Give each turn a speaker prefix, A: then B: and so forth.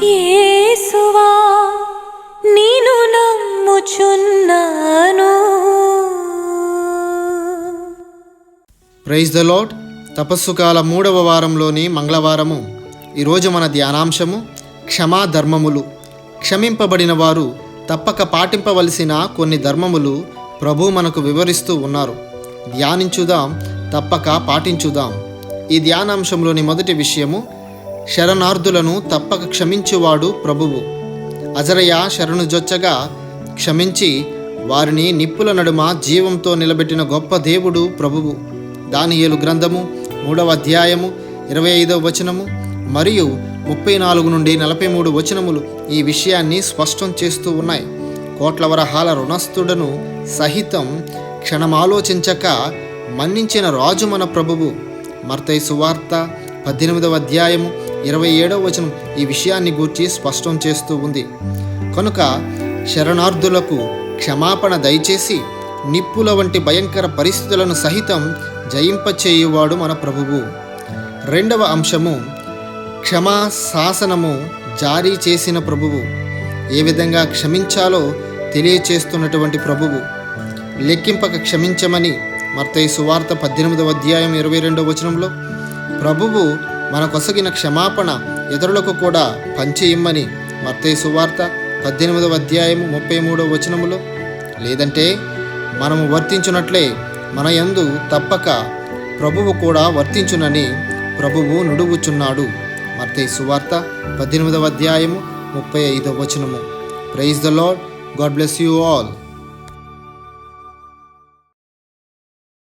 A: యేసువా నిన్ను నమ్ముచున్నాను.
B: Praise the Lord. తపస్సు కాల 3వ వారంలోని మంగళవారము. ఈరోజు మన ధ్యానాంశము క్షమా ధర్మములు. క్షమింపబడిన వారు తప్పక పాటింపవలసిన కొన్ని ధర్మములు ప్రభు మనకు వివరిస్తూ ఉన్నారు. ధ్యానించుదాం, తప్పక పాటించుదాం. ఈ ధ్యానాంశంలోని మొదటి విషయము, శరణార్థులను తప్పక క్షమించువాడు ప్రభువు. అజరయ శరణుజొచ్చగా క్షమించి వారిని నిప్పుల నడుమ జీవంతో నిలబెట్టిన గొప్ప దేవుడు ప్రభువు. దానియేలు గ్రంథము 3వ అధ్యాయము 25వ వచనము మరియు 34 నుండి 43 వచనములు ఈ విషయాన్ని స్పష్టం చేస్తూ ఉన్నాయి. కోట్ల వరహాల రుణస్థుడను సహితం క్షణమాలోచించక మన్నించిన రాజు మన ప్రభువు. మత్తయి సువార్త 18వ అధ్యాయము 27వ వచనం ఈ విషయాన్ని గూర్చి స్పష్టం చేస్తూ ఉంది. కనుక శరణార్థులకు క్షమాపణ దయచేసి నిప్పుల వంటి భయంకర పరిస్థితులను సహితం జయింపచేయువాడు మన ప్రభువు. రెండవ అంశము, క్షమా శాసనము జారీ చేసిన ప్రభువు. ఏ విధంగా క్షమించాలో తెలియచేస్తున్నటువంటి ప్రభువు. లెక్కింపక క్షమించమని మత్తయి సువార్త 18వ అధ్యాయం 22వ వచనంలో, ప్రభువు మనకొసగిన క్షమాపణ ఇతరులకు కూడా పంచేయమని మత్తయి సువార్త 18వ అధ్యాయం 33వ వచనములో, లేదంటే మనము వర్తించున్నట్లే మన యందు తప్పక ప్రభువు కూడా వర్తించునని ప్రభువు నుడువుచున్నాడు. మత్తయి సువార్త 18వ అధ్యాయము 35వ వచనము. Praise the Lord. God bless you all.